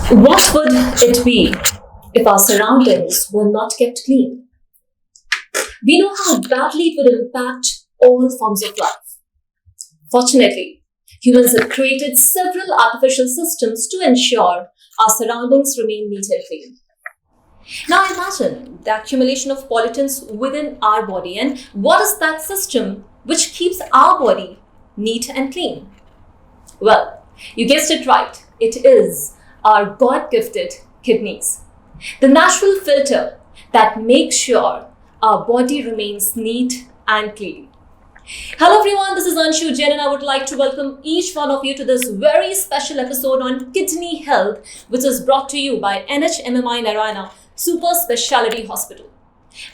What would it be if our surroundings were not kept clean? We know how badly it would impact all forms of life. Fortunately, humans have created several artificial systems to ensure our surroundings remain neat and clean. Now imagine the accumulation of pollutants within our body, and what is that system which keeps our body neat and clean? Well, you guessed it right. It is our God-gifted kidneys, the natural filter that makes sure our body remains neat and clean. Hello everyone, this is Anshu Jain and I would like to welcome each one of you to this very special episode on kidney health, which is brought to you by NHMMI Narayana Super Speciality Hospital.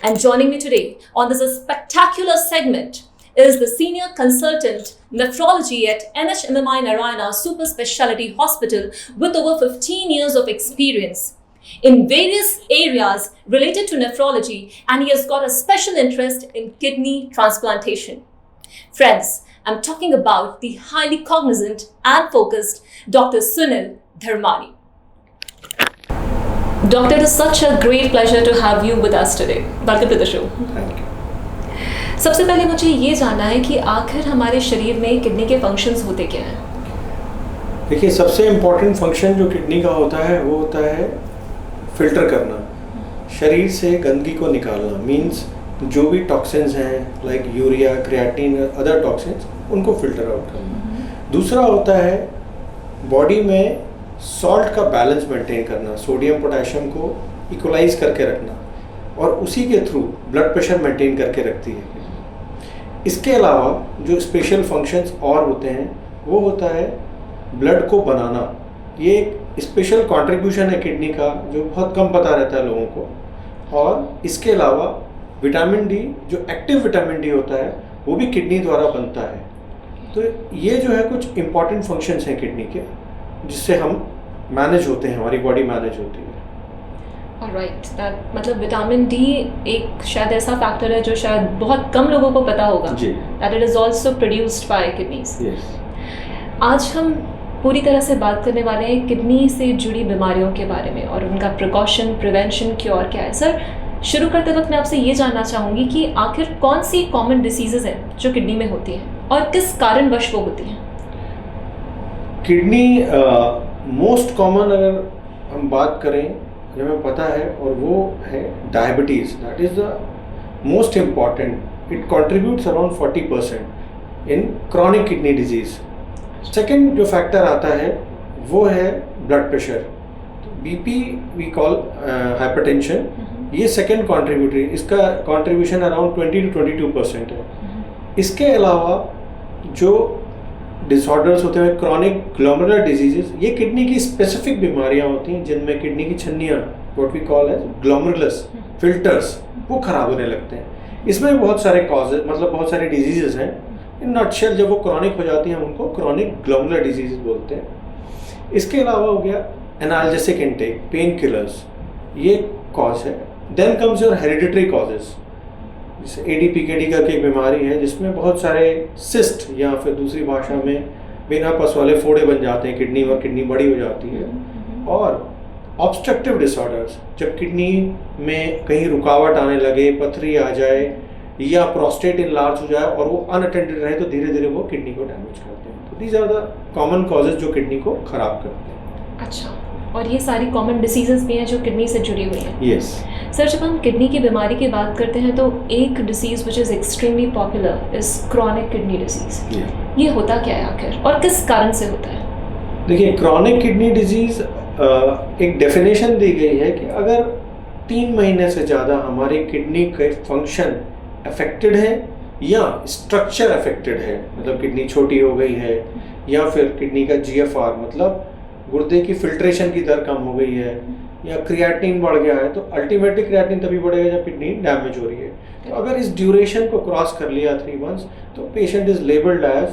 And joining me today on this spectacular segment is the Senior Consultant Nephrology at NHMMI Narayana Super Speciality Hospital with over 15 years of experience in various areas related to nephrology, and he has got a special interest in kidney transplantation. Friends, I'm talking about the highly cognizant and focused Dr. Sunil Dharmani. Doctor, it is such a great pleasure to have you with us today. Welcome to the show. Thank you. सबसे पहले मुझे ये जानना है कि आखिर हमारे शरीर में किडनी के फंक्शंस होते क्या हैं? देखिए, सबसे इम्पोर्टेंट फंक्शन जो किडनी का होता है वो होता है फिल्टर करना, शरीर से गंदगी को निकालना। मींस जो भी टॉक्सिन्स हैं like urea, creatine, other toxins, उनको फिल्टर आउट करना। दूसरा होता है बॉडी में सॉल्ट का बैलेंस मेंटेन करना, सोडियम पोटेशियम को इक्वलाइज करके रखना, और उसी के थ्रू ब्लड प्रेशर मेंटेन करके रखती है। इसके अलावा जो स्पेशल फंक्शंस और होते हैं वो होता है ब्लड को बनाना। ये एक स्पेशल कंट्रीब्यूशन है किडनी का जो बहुत कम पता रहता है लोगों को। और इसके अलावा विटामिन डी, जो एक्टिव विटामिन डी होता है, वो भी किडनी द्वारा बनता है। तो ये जो है कुछ इम्पॉर्टेंट फंक्शंस हैं किडनी के, जिससे हम मैनेज होते हैं, हमारी बॉडी मैनेज होती है। Alright, that मतलब विटामिन डी एक शायद ऐसा फैक्टर है जो शायद बहुत कम लोगों को पता होगा। जी। That it is also produced by kidneys. Yes. आज हम पूरी तरह से बात करने वाले हैं किडनी से जुड़ी बीमारियों के बारे में और उनका प्रिकॉशन, प्रिवेंशन, क्योर क्या है। सर, शुरू करते वक्त मैं आपसे ये जानना चाहूँगी कि आखिर कौन सी कॉमन डिसीजेज हैं जो किडनी में होती हैं और किस कारणवश वो होती हैं? किडनी मोस्ट कॉमन अगर हम बात करें जो हमें पता है, और वो है diabetes. That is the most important. It contributes around 40% in chronic kidney disease. Second जो फैक्टर आता है वो है blood pressure, BP we call hypertension. ये सेकेंड कॉन्ट्रीब्यूटरी, इसका कॉन्ट्रीब्यूशन अराउंड 20 to 22% है। इसके अलावा जो डिसऑर्डर्स होते हैं क्रॉनिक ग्लोमेरुलर डिजीजेस, ये किडनी की स्पेसिफिक बीमारियां होती हैं जिनमें किडनी की छन्नियाँ, what we call as glomerulus filters, वो खराब होने लगते हैं। इसमें बहुत सारे कॉजेज, मतलब बहुत सारे डिजीजेस हैं। इन नटशेल जब वो क्रॉनिक हो जाती हैं हम उनको क्रॉनिक ग्लोमेरुलर डिजीजेस बोलते हैं। इसके अलावा हो गया एनाल्जेसिक इनटेक, पेन किलर्स, ये कॉज है। Then comes your hereditary causes, जैसे ADPKD करके एक बीमारी है जिसमें बहुत सारे सिस्ट या फिर दूसरी भाषा में बिना पस वाले फोड़े बन जाते हैं किडनी, और किडनी बड़ी हो जाती है। और ऑब्स्ट्रक्टिव डिसऑर्डर्स, जब किडनी में कहीं रुकावट आने लगे, पथरी आ जाए या प्रोस्टेट इनलार्ज हो जाए और वो अनअटेंडेड रहे, तो धीरे धीरे वो किडनी को डैमेज करते हैं। तो these are the common causes जो किडनी को खराब करते हैं। अच्छा, और ये सारी कॉमन डिसीजेज भी हैं जो किडनी से जुड़ी हुई हैं। यस। सर, जब हम किडनी की बीमारी की बात करते हैं तो एक disease which is extremely popular is chronic kidney disease. ये होता क्या है आखिर और किस कारण से होता है? देखिए, क्रॉनिक किडनी डिजीज एक डेफिनेशन दी गई है कि अगर 3 महीने से ज़्यादा हमारी किडनी के फंक्शन अफेक्टेड है या स्ट्रक्चर अफेक्टेड है, मतलब किडनी छोटी हो गई है या फिर किडनी का GFR मतलब गुर्दे की फिल्ट्रेशन की दर कम हो गई है, या क्रिएटिनिन बढ़ गया है, तो अल्टीमेटली क्रिएटिनिन तभी बढ़ेगा जब किडनी डैमेज हो रही है। तो अगर इस ड्यूरेशन को क्रॉस कर लिया 3 months, तो patient is labelled as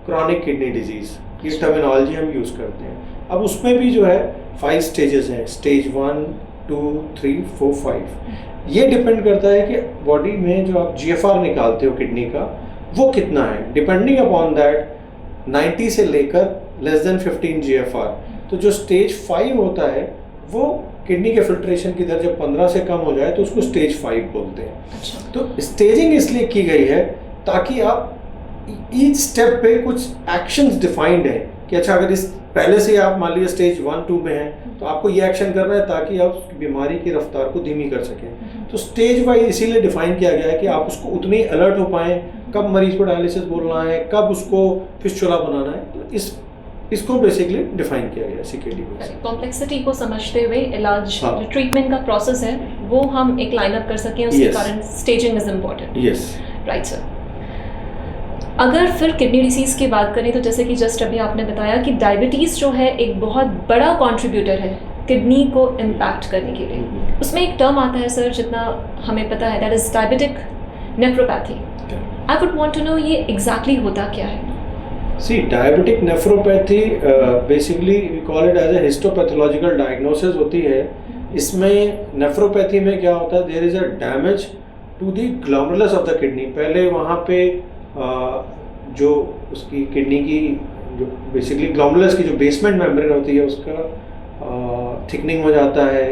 chronic kidney disease. ये टर्मिनोलॉजी हम यूज़ करते हैं। अब उसमें भी जो है 5 स्टेजेस हैं, स्टेज 1, 2, 3, 4, 5। ये डिपेंड करता है कि बॉडी में जो आप GFR निकालते हो किडनी का वो कितना है। डिपेंडिंग अपॉन दैट 90 से लेकर लेस देन 15 GFR, तो जो स्टेज 5 होता है वो किडनी के फिल्ट्रेशन की दर जब 15 से कम हो जाए तो उसको स्टेज 5 बोलते हैं। अच्छा। तो स्टेजिंग इसलिए की गई है ताकि आप ईच स्टेप पे कुछ एक्शंस डिफाइंड है कि अच्छा अगर इस पहले से आप मान लीजिए स्टेज 1-2 में हैं तो आपको ये एक्शन करना है ताकि आप उसकी बीमारी की रफ्तार को धीमी कर सकें। तो स्टेज वाइज इसीलिए डिफाइन किया गया है कि आप उसको उतने ही अलर्ट हो पाएँ, कब मरीज को डायलिसिस बोलना है, कब उसको फिस्टुला बनाना है। तो इसको बेसिकली डिफाइन किया गया सीकेडी में। कॉम्प्लेक्सिटी को समझते हुए इलाज हाँ। जो ट्रीटमेंट का प्रोसेस है वो हम एक लाइन अप कर सकें, उसके Yes. कारण staging is important. Yes. Right sir. अगर फिर किडनी डिसीज़ की बात करें तो जैसे कि जस्ट अभी आपने बताया कि डायबिटीज़ जो है एक बहुत बड़ा कंट्रीब्यूटर है किडनी को इम्पैक्ट करने के लिए। उसमें एक टर्म आता है सर, जितना हमें पता है, that is diabetic nephropathy. I would want to know ये एग्जैक्टली होता क्या है? See, diabetic nephropathy basically we call it as a histopathological diagnosis होती है। इसमें नेफ्रोपैथी में क्या होता है, there is a damage to the glomerulus of the kidney. पहले वहाँ पे जो उसकी किडनी की जो बेसिकली ग्लोमेरुलस की जो बेसमेंट मेम्ब्रेन होती है उसका थिकनिंग हो जाता है।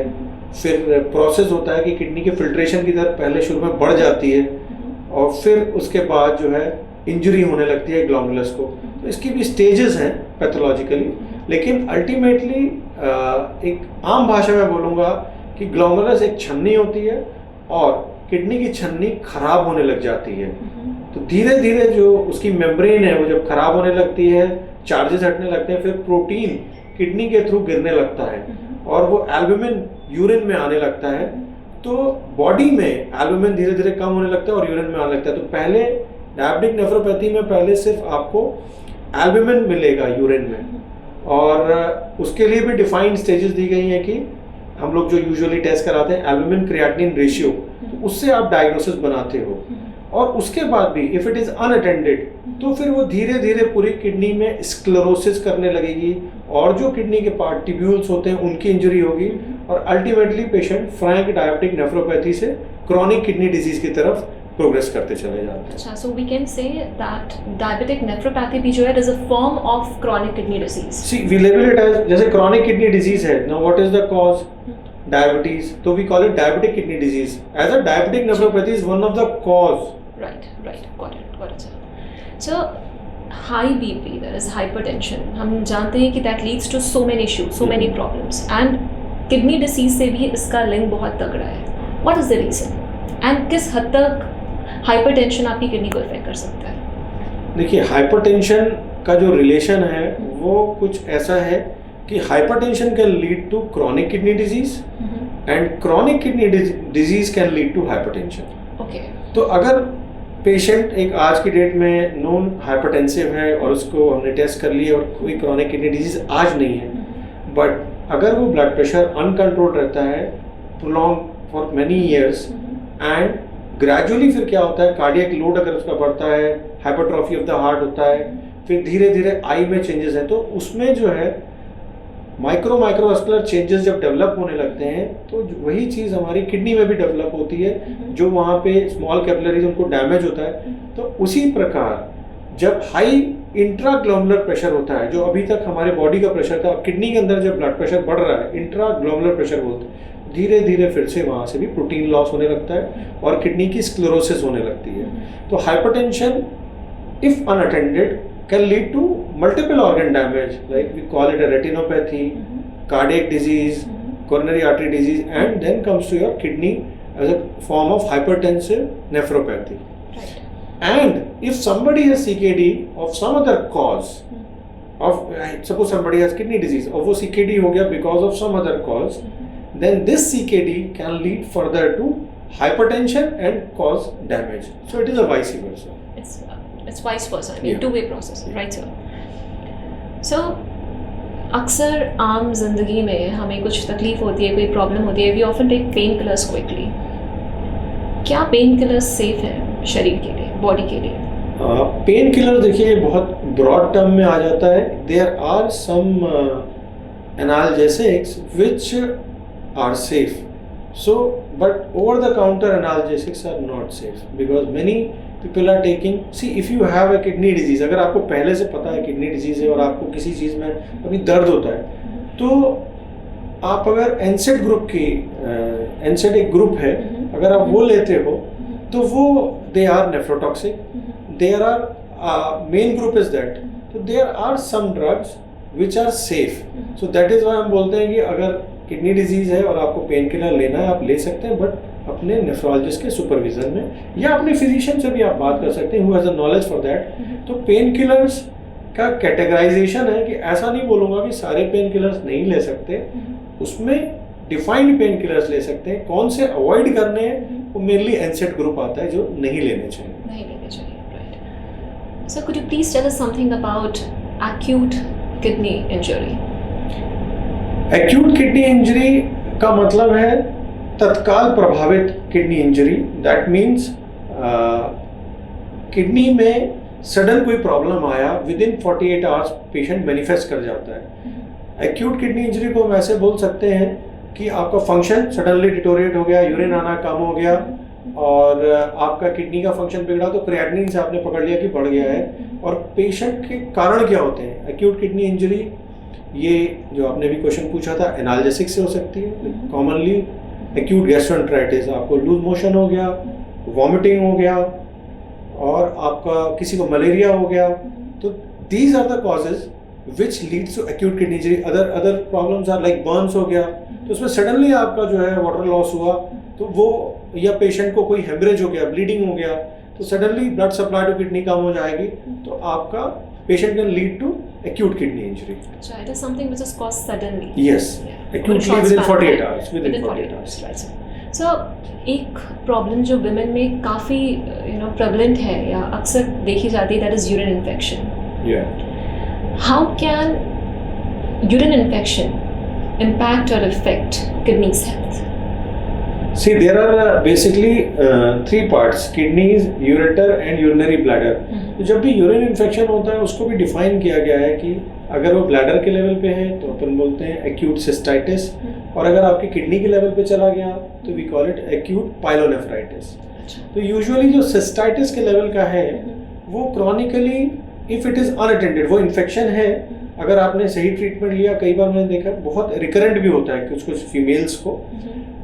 फिर प्रोसेस होता है कि किडनी के फिल्ट्रेशन की दर पहले शुरू में बढ़ जाती है और फिर उसके बाद जो है इंजरी होने लगती है ग्लोमेरुलस को। तो इसकी भी स्टेजेस हैं पैथोलॉजिकली, लेकिन अल्टीमेटली एक आम भाषा में बोलूँगा कि ग्लोमेरुलस एक छन्नी होती है और किडनी की छन्नी खराब होने लग जाती है। तो धीरे धीरे जो उसकी मेम्ब्रेन है वो जब खराब होने लगती है, चार्जेस हटने लगते हैं, फिर प्रोटीन किडनी के थ्रू गिरने लगता है और वो एल्बुमिन यूरिन में आने लगता है। तो बॉडी में एल्बुमिन धीरे धीरे कम होने लगता है और यूरिन में आने लगता है। तो पहले डायबिटिक नेफ्रोपैथी में पहले सिर्फ आपको एल्बुमिन मिलेगा यूरिन में और उसके लिए भी डिफाइंड स्टेजेस दी गई हैं कि हम लोग जो यूजुअली टेस्ट कराते हैं एल्बुमिन क्रिएटिनिन रेशियो, तो उससे आप डायग्नोसिस बनाते हो। और उसके बाद भी इफ इट इज अनअटेंडेड तो फिर वो धीरे धीरे पूरी किडनी में स्क्लेरोसिस करने लगेगी और जो किडनी के पार्ट ट्यूब्यूल्स होते हैं उनकी इंजरी होगी और ultimately patient frank diabetic nephropathy से क्रॉनिक किडनी डिजीज की तरफ प्रोग्रेस करते चले जाते हैं। अच्छा, so we can say that diabetic nephropathy भी जो है is a form of chronic kidney disease. See we label it as, जैसे क्रॉनिक किडनी डिजीज है, now what is the cause? Diabetes, तो we call it diabetic kidney disease. As a diabetic nephropathy is one of the cause. Right, got it sir. So high BP, that is hypertension, हम जानते हैं कि that leads to so many issues, so many problems, and kidney disease से भी इसका link बहुत तगड़ा है। What is the reason and किस हद तक हाइपरटेंशन आपकी किडनी को इफेक्ट कर सकता है? देखिए, हाइपरटेंशन का जो रिलेशन है वो कुछ ऐसा है कि hypertension can lead to chronic kidney disease and chronic kidney disease can lead to hypertension. Okay. तो अगर पेशेंट एक आज की डेट में नॉन हाइपरटेंसिव है और उसको हमने टेस्ट कर लिया और कोई क्रॉनिक किडनी डिजीज आज नहीं है, बट अगर वो ब्लड प्रेशर अनकंट्रोल रहता है prolong for many years and gradually फिर क्या होता है, कार्डियक लोड अगर उसका बढ़ता है, हाइपरट्रॉफी ऑफ द हार्ट होता है, फिर धीरे धीरे आई में चेंजेस हैं, तो उसमें जो है माइक्रोवास्कुलर चेंजेस जब डेवलप होने लगते हैं तो वही चीज़ हमारी किडनी में भी डेवलप होती है, जो वहाँ पे स्मॉल कैपिलरीज उनको डैमेज होता है। तो उसी प्रकार जब हाई इंट्राग्लोमुलर प्रेशर होता है, जो अभी तक हमारे बॉडी का प्रेशर था, किडनी के अंदर जब ब्लड प्रेशर बढ़ रहा है, इंट्राग्लोमुलर प्रेशर बोलते हैं, धीरे धीरे फिर से वहाँ से भी प्रोटीन लॉस होने लगता है और किडनी की स्क्लेरोसिस होने लगती है। तो hypertension if unattended can lead to multiple organ damage, like we call it a retinopathy, cardiac disease, coronary artery disease, and then comes to your kidney as a form of hypertensive nephropathy. Right. And if somebody has CKD of some other cause, of suppose somebody has kidney disease, और वो CKD हो गया because of some other cause, then this CKD can lead further to hypertension and cause damage. So it is a vice versa. It's vice versa, I mean, Yeah. two-way process, right sir? So अक्सर आम जिंदगी में हमें कुछ तकलीफ होती है, कोई प्रॉब्लम होती है, we often take pain killers quickly. क्या पेन किलर्स सेफ है शरीर के लिए, बॉडी के लिए? पेन किलर देखिए बहुत ब्रॉड टर्म में आ जाता है। There are some analgesics which are safe, so but over the counter analgesics are not safe because many people are taking, see if you have a kidney disease, अगर आपको पहले से पता है किडनी डिजीज है और आपको किसी चीज़ में अभी दर्द होता है तो आप अगर एनसेड ग्रुप की एनसेड एक ग्रुप है, अगर आप वो लेते हो तो वो they are nephrotoxic, there are main group is that, तो there are some drugs which are safe. So that is why हम बोलते हैं कि अगर किडनी डिजीज है और आपको पेन किलर लेना है आप ले सकते हैं, बट अपने नेफ्रोलॉजिस्ट के सुपरविजन में या अपने फिजिशियन से भी आप बात कर सकते हैं who has a knowledge for that. तो पेन किलर्स का कैटेगराइजेशन है कि ऐसा नहीं बोलूँगा कि सारे पेन किलर्स नहीं ले सकते, उसमें डिफाइंड पेन किलर्स ले सकते हैं. कौन से अवॉइड करने हैं वो मेनली एनसेड ग्रुप आता है जो नहीं लेने चाहिए. नहीं लेने चाहिए, right. So could you please tell us something about acute kidney injury? Acute kidney injury का मतलब है तत्काल प्रभावित kidney injury. That means kidney में सडन कोई प्रॉब्लम आया, within 48 hours patient manifest कर जाता है. एक्यूट किडनी इंजरी को हम ऐसे बोल सकते हैं कि आपका फंक्शन सडनली डिटोरिएट हो गया, यूरिन आना कम हो गया और आपका किडनी का फंक्शन बिगड़ा, तो क्रिएटिनिन से आपने पकड़ लिया कि बढ़ गया है. और पेशेंट के कारण क्या होते हैं एक्यूट किडनी इंजरी? ये जो आपने भी क्वेश्चन पूछा था, एनाल्जेसिक से हो सकती है. कॉमनली एक्यूट गैस्ट्रोएंटेराइटिस, आपको लूज मोशन हो गया, वॉमिटिंग हो गया और आपका किसी को मलेरिया हो गया. तो these are the causes which leads to acute kidney injury. Other problems are like burns हो गया, तो उसमें सडनली आपका जो है वाटर लॉस हुआ, तो वो या पेशेंट को कोई हेमरेज हो गया, ब्लीडिंग हो गया, तो suddenly blood supply to kidney कम हो जाएगी, तो आपका patient can lead to acute kidney injury. अच्छा, it is something which is caused suddenly. Yes, acutely within 48 hours. Within 48 hours. Right. So एक प्रॉब्लम जो विमेन में काफ़ी prevalent है या अक्सर देखी जाती है, that is urine infection. Yeah. How can urine infection impact or affect kidneys health? See, there are basically 3 parts: kidneys, ureter and urinary bladder. तो जब भी यूरिन इन्फेक्शन होता है उसको भी डिफाइन किया गया है कि अगर वो ब्लैडर के लेवल पे है तो अपन बोलते हैं एक्यूट सिस्टाइटिस, और अगर आपकी किडनी के लेवल पे चला गया तो we call it acute pyelonephritis. तो यूजुअली जो सिस्टाइटिस के लेवल का है वो chronically, if it is unattended, वो इन्फेक्शन है, अगर आपने सही ट्रीटमेंट लिया, कई बार मैंने देखा बहुत रिकरेंट भी होता है कुछ फीमेल्स को,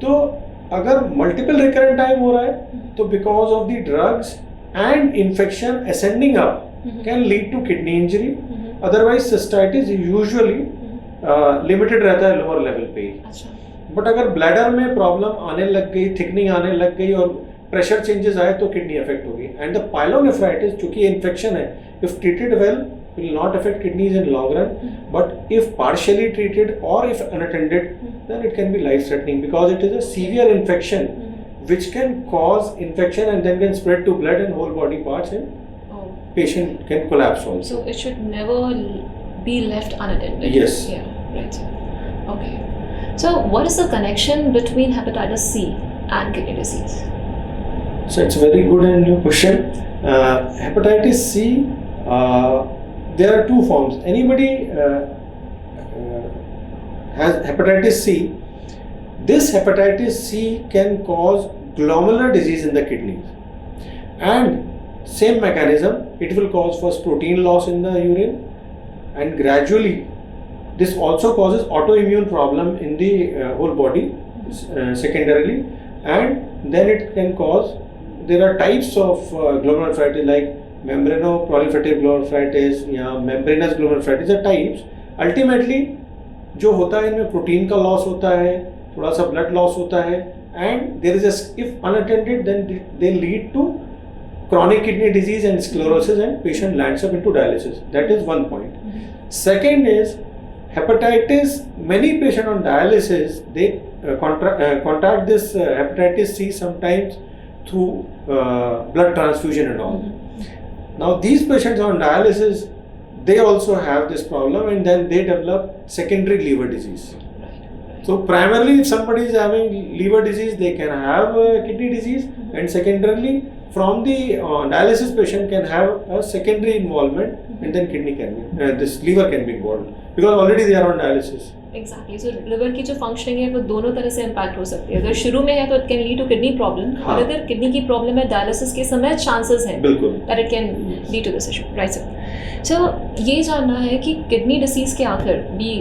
तो अगर मल्टीपल रिकरेंट टाइम हो रहा है तो because of the drugs and infection ascending up can lead to kidney injury. Otherwise cystitis usually limited रहता है लोअर लेवल पे ही. बट अगर ब्लैडर में प्रॉब्लम आने लग गई, थिकनिंग आने लग गई और प्रेशर चेंजेस आए तो किडनी अफेक्ट होगी. एंड द पाइलोनेफ्राइटिस, चूंकि इन्फेक्शन है, if treated well will not affect kidneys in long run, but if partially treated or if unattended, then it can be life threatening because it is a severe infection which can cause infection and then can spread to blood and whole body parts, and patient can collapse also. So it should never be left unattended. Yes. Yeah, right. Okay. So what is the connection between hepatitis C and kidney disease? So it's a very good and new question. Hepatitis C, there are 2 forms. Anybody has hepatitis C. This hepatitis C can cause glomerular disease in the kidneys, and same mechanism, it will cause first protein loss in the urine, and gradually this also causes autoimmune problem in the whole body secondarily, and then it can cause, there are types of glomerulonephritis like membranoproliferative glomerulonephritis या membranous glomerulonephritis are types. Ultimately जो होता है इनमें protein का loss होता है, थोड़ा सा ब्लड लॉस होता है, and there is a, if unattended then they lead to chronic kidney disease and sclerosis and patient lands up into dialysis. That is one point. Second is hepatitis. Many patients on dialysis, they contract this hepatitis C sometimes through blood transfusion and all. Now these patients on dialysis, they also have this problem, and then they develop secondary liver disease. So primarily if somebody is having liver disease, they can have kidney disease, and secondarily from the dialysis patient can have a secondary involvement, and then kidney can be, this liver can be involved because already they are on dialysis. Exactly. So liver की जो functioning है वो दोनों तरह से impact हो सकती है. अगर शुरू में है तो it can lead to kidney problem. और अगर kidney की problem है dialysis के समय chances हैं that it can lead to this issue. Right sir. So ये जानना है कि kidney disease के आखिर भी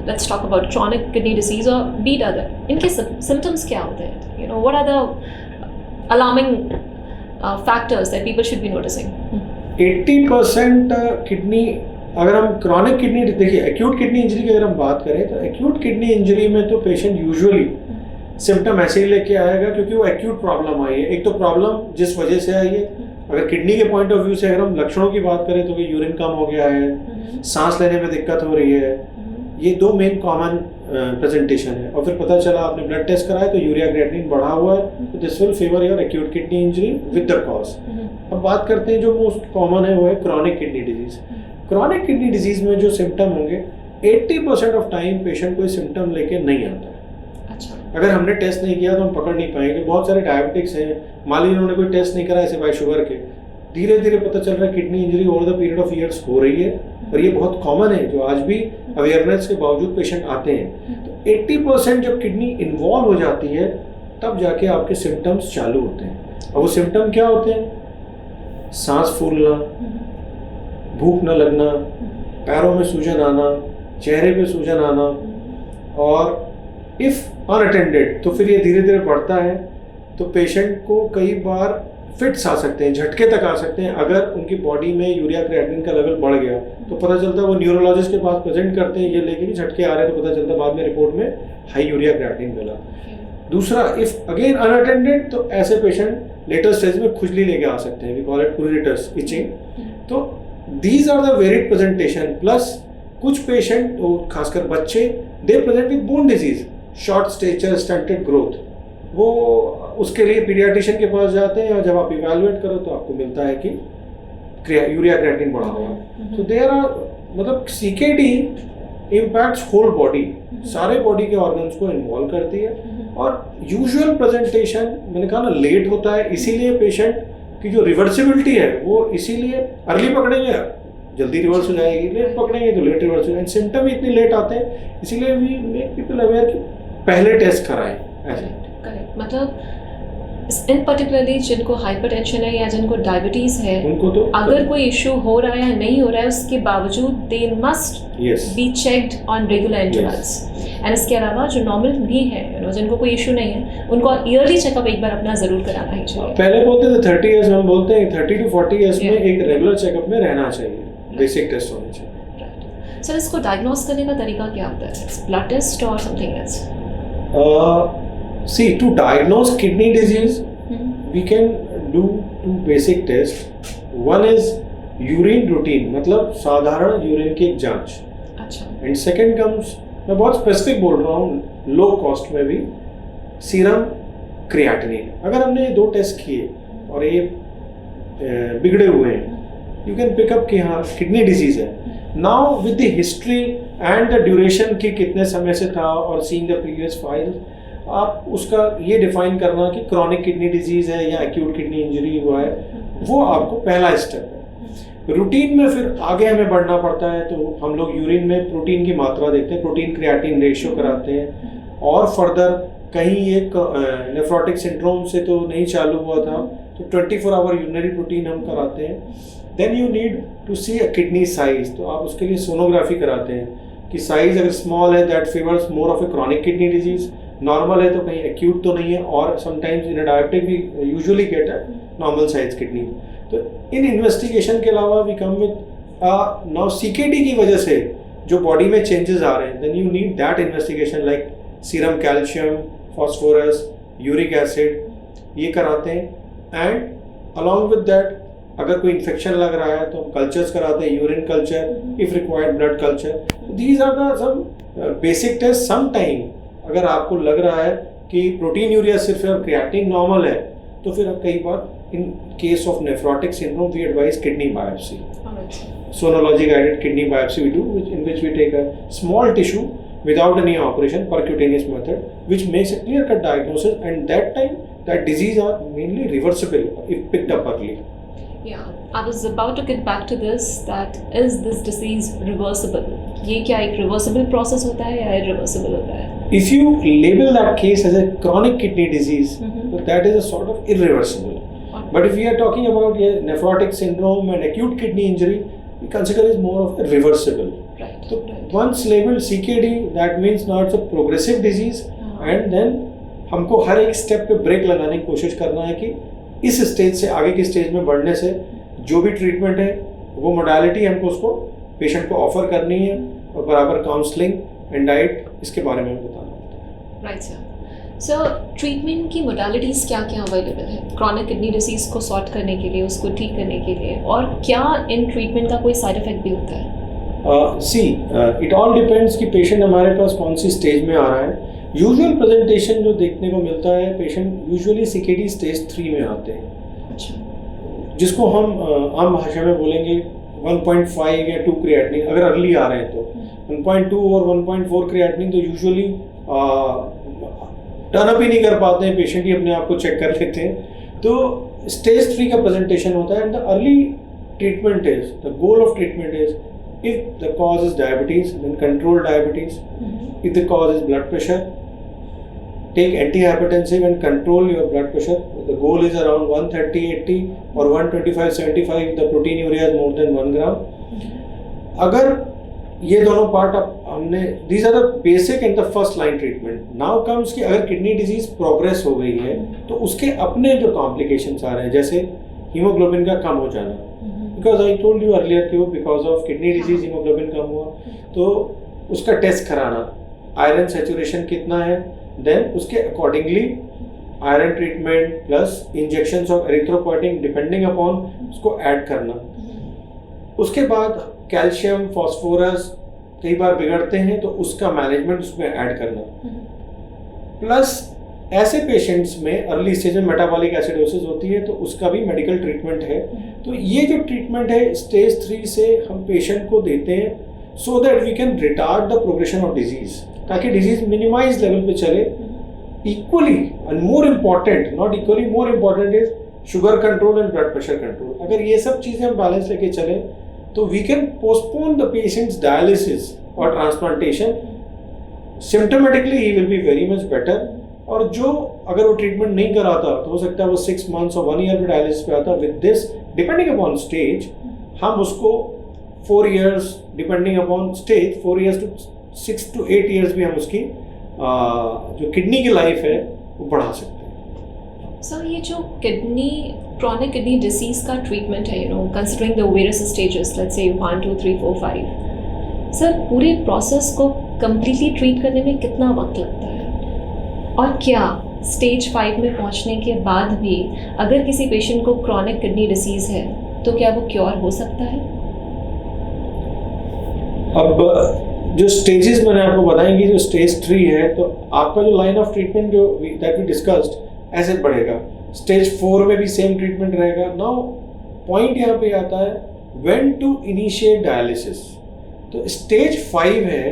let's talk about chronic kidney disease or be it other, इनके symptoms क्या होते हैं? You know, what are the alarming factors that people should be noticing? 80% kidney, अगर हम क्रॉनिक किडनी, देखिए एक्यूट किडनी इंजरी की अगर हम बात करें तो एक्यूट किडनी इंजरी में तो पेशेंट यूजुअली सिम्टम ऐसे ही लेके आएगा क्योंकि वो एक्यूट प्रॉब्लम आई है। एक तो प्रॉब्लम जिस वजह से आई है, अगर किडनी के पॉइंट ऑफ व्यू से अगर हम लक्षणों की बात करें तो कि यूरिन कम हो गया है, सांस लेने में दिक्कत हो रही है, ये दो मेन कॉमन प्रेजेंटेशन है। और फिर पता चला आपने ब्लड टेस्ट कराया तो यूरिया क्रिएटिनिन बढ़ा हुआ है, तो this will favour your acute kidney injury with the cause. अब बात करते हैं जो मोस्ट कॉमन है वो है chronic kidney disease. Chronic kidney disease में जो सिम्टम होंगे 80% ऑफ टाइम पेशेंट कोई सिम्टम लेके नहीं आता है। अच्छा। अगर हमने टेस्ट नहीं किया तो हम पकड़ नहीं पाएंगे। बहुत सारे डायबिटिक्स हैं, मान लीजिए उन्होंने कोई टेस्ट नहीं करा सिवाय शुगर के, धीरे धीरे पता चल रहा है kidney injury over the period of years हो रही है, और ये बहुत कॉमन है जो आज भी अवेयरनेस के बावजूद पेशेंट आते हैं। तो 80% जब किडनी इन्वॉल्व हो जाती है तब जाके आपके सिम्टम्स चालू होते हैं। और वो सिम्टम क्या होते हैं? सांस फूलना, भूख न लगना, पैरों में सूजन आना, चेहरे पे सूजन आना, और इफ़ अनअटेंडेड तो फिर ये धीरे धीरे बढ़ता है। तो पेशेंट को कई बार फिट्स आ सकते हैं, झटके तक आ सकते हैं। अगर उनकी बॉडी में यूरिया क्रिएटिनिन का लेवल बढ़ गया तो पता चलता है, वो न्यूरोलॉजिस्ट के पास प्रेजेंट करते हैं ये लेके कि झटके आ रहे हैं, तो पता चलता है बाद में रिपोर्ट में हाई यूरिया क्रिएटिनिन मिला। दूसरा, इफ अगेन अनअटेंडेड तो ऐसे पेशेंट लेटर स्टेज में खुजली लेके आ सकते हैं, we call it pruritus itching. तो these are the varied presentation. Plus कुछ पेशेंट, खासकर बच्चे, they present with bone disease, short stature, stunted growth. वो उसके लिए पीडियाट्रिशियन के पास जाते हैं और जब आप इवैल्यूएट करो तो आपको मिलता है कि यूरिया क्रिएटिनिन बढ़ा हुआ है। तो देयर आर, मतलब सीकेडी इम्पैक्ट्स होल बॉडी, सारे बॉडी के ऑर्गन्स को इन्वॉल्व करती है। और यूजुअल प्रेजेंटेशन मैंने कहा ना लेट होता है, इसीलिए पेशेंट की जो रिवर्सिबिलिटी है वो इसीलिए अर्ली पकड़ेंगे जल्दी रिवर्स हो जाएगी, लेट पकड़ेंगे तो लेट रिवर्स हो जाएगी। सिम्टम इतनी लेट आते हैं, इसीलिए वी मेक पीपल अवेयर कि पहले टेस्ट कराएं। ऐसे करेक्ट, मतलब इन पर्टिकुलरली जिनको हाइपरटेंशन है या जिनको डायबिटीज है, उनको तो अगर कोई इशू हो रहा है या नहीं हो रहा है उसके बावजूद they must be checked on regular intervals. And इसके अलावा जो नॉर्मल भी है, जिनको कोई इशू नहीं है, उनको ईयरली चेकअप एक बार अपना जरूर कराना ही चाहिए। पहले बोलते थे 30 इयर्स, हम बोलते हैं 30 to 40 इयर्स में एक रेगुलर चेकअप में रहना चाहिए, बेसिक टेस्ट होने चाहिए। सर, इसको डायग्नोस करने का तरीका क्या होता है? ब्लड टेस्ट और something else? See, to diagnose kidney disease, we can do two basic tests. One is urine routine, मतलब साधारण यूरिन की एक जांच। अच्छा। And second comes, मैं बहुत स्पेसिफिक बोल रहा हूँ, लो कॉस्ट में भी, सीरम क्रिएटिनिन। अगर हमने ये दो टेस्ट किए और ये बिगड़े हुए हैं, you can pick up कि हाँ किडनी डिजीज है। Now with the history and the duration कि कितने समय से था और seeing the previous file, आप उसका ये डिफाइन करना कि क्रॉनिक किडनी डिजीज है या एक्यूट किडनी इंजरी हुआ है, वो आपको पहला स्टेप है। रूटीन में फिर आगे हमें बढ़ना पड़ता है, तो हम लोग यूरिन में प्रोटीन की मात्रा देखते हैं, प्रोटीन क्रिएटिन रेशियो कराते हैं। और फर्दर कहीं ये नेफ्रोटिक सिंड्रोम से तो नहीं चालू हुआ था, तो 24 आवर यूरिनरी प्रोटीन हम कराते हैं। Then you need to see a kidney size, तो आप उसके लिए सोनोग्राफी कराते हैं कि साइज अगर स्मॉल है that favours more of a chronic kidney disease, normal है तो कहीं एक्यूट तो नहीं है, और sometimes in diabetic we usually get a normal size kidney. तो इन इन्वेस्टिगेशन के अलावा we come with now CKD की वजह से जो बॉडी में चेंजेस आ रहे हैं, then you need that investigation like serum calcium, phosphorus, uric acid, ये कराते हैं। एंड अलॉन्ग विद दैट अगर कोई इन्फेक्शन लग रहा है तो हम कल्चर्स कराते हैं, urine culture, if required blood culture. These are the some basic test. Some time अगर आपको लग रहा है कि प्रोटीन यूरिया सिर्फ है और क्रिएटिनिन नॉर्मल है, तो फिर कई बार in case of nephrotic syndrome we advise kidney biopsy, sonology guided kidney biopsy we do, in which we take a small tissue without any operation, percutaneous method, which makes a clear cut diagnosis, and that time that disease are mainly reversible if picked up early. Yeah, I was about to get back to this, that is this disease reversible? ये क्या एक reversible process होता है या irreversible होता है? If you label that case as a chronic kidney disease, that is a sort of irreversible. But if we are talking about nephrotic syndrome and acute kidney injury, we consider it more of a reversible. Right. तो once labeled CKD, that means now it's a progressive disease, and then हमको हर एक step पे break लगाने की कोशिश करना है कि इस स्टेज से आगे की स्टेज में बढ़ने से जो भी ट्रीटमेंट है वो मोडालिटी हमको उसको पेशेंट को ऑफर करनी है और बराबर काउंसलिंग एंड डाइट इसके बारे में बताना है। Right sir. सर, ट्रीटमेंट की मोडालिटीज़ क्या क्या अवेलेबल है क्रॉनिक किडनी डिसीज़ को सॉर्ट करने के लिए, उसको ठीक करने के लिए, और क्या इन ट्रीटमेंट का कोई साइड इफेक्ट भी होता है? इट ऑल डिपेंड्स कि पेशेंट हमारे पास कौन सी स्टेज में आ रहा है। यूजुअल प्रेजेंटेशन जो देखने को मिलता है, पेशेंट यूजुअली CKD स्टेज 3 में आते हैं। अच्छा। जिसको हम आम भाषा में बोलेंगे 1.5 या 2 क्रिएटिनिन अगर अर्ली आ रहे हैं तो 1.2 और 1.4 क्रिएटिनिन तो यूजुअली टर्न अप ही नहीं कर पाते हैं, पेशेंट ही अपने आप को चेक कर लेते हैं। तो स्टेज 3 का प्रेजेंटेशन होता है, and the early treatment is, the goal of treatment is, if the cause is diabetes, then control diabetes. If the cause is blood pressure, take antihypertensive and control your blood pressure. The goal is around 130/80 or 125/75 if the proteinuria is more than 1 gram. अगर ये दोनों part हमने, these are the basic and the first line treatment. Now comes कि अगर kidney disease progress हो गई है तो उसके अपने जो कॉम्प्लिकेशंस आ रहे हैं, जैसे हीमोग्लोबिन का कम हो जाना, because I told you earlier कि वो because of kidney disease haemoglobin कम हुआ, तो उसका टेस्ट कराना, आयरन सेचुरेशन कितना है, देन उसके accordingly iron treatment plus injections of erythropoietin depending upon उसको ऐड करना। उसके बाद कैल्शियम, फॉस्फोरस कई बार बिगड़ते हैं तो उसका मैनेजमेंट उसमें ऐड करना। प्लस ऐसे पेशेंट्स में अर्ली स्टेज में मेटाबॉलिक एसिडोसिस होती है तो उसका भी मेडिकल ट्रीटमेंट है। तो ये जो ट्रीटमेंट है स्टेज 3 से हम पेशेंट को देते हैं so that we can retard the progression of disease, ताकि डिजीज मिनिमाइज लेवल पे चले। Equally and more important, not equally, more important is sugar control and blood pressure control. अगर ये सब चीज़ें हम बैलेंस लेके चले तो we can postpone the patient's dialysis और transplantation. Symptomatically he will be very much better, और जो अगर वो ट्रीटमेंट नहीं कराता तो हो सकता है वो 6 months और 1 year में डायलिसिस पे आता। With this depending upon stage हम उसको 4 years, depending upon stage 4 years to 6 to 8 years भी हम उसकी जो किडनी की लाइफ है वो बढ़ा सकते हैं। सर, ये जो किडनी क्रॉनिक किडनी डिसीज का ट्रीटमेंट है, considering the various stages, let's say 1 2 3 4 5, sir पूरे प्रोसेस को कम्प्लीटली ट्रीट करने में कितना वक्त लगता है, और क्या स्टेज 5 में पहुंचने के बाद भी अगर किसी पेशेंट को क्रॉनिक किडनी डिसीज है तो क्या वो क्योर हो सकता है? अब जो स्टेजेस मैंने आपको बताएंगी, जो स्टेज 3 है तो आपका जो लाइन ऑफ ट्रीटमेंट जो दैट वी डिस्कस्ड ऐसे बढ़ेगा। स्टेज 4 में भी सेम ट्रीटमेंट रहेगा। नाउ पॉइंट यहाँ पे आता है व्हेन टू इनिशिएट डायलिसिस। तो स्टेज 5 है,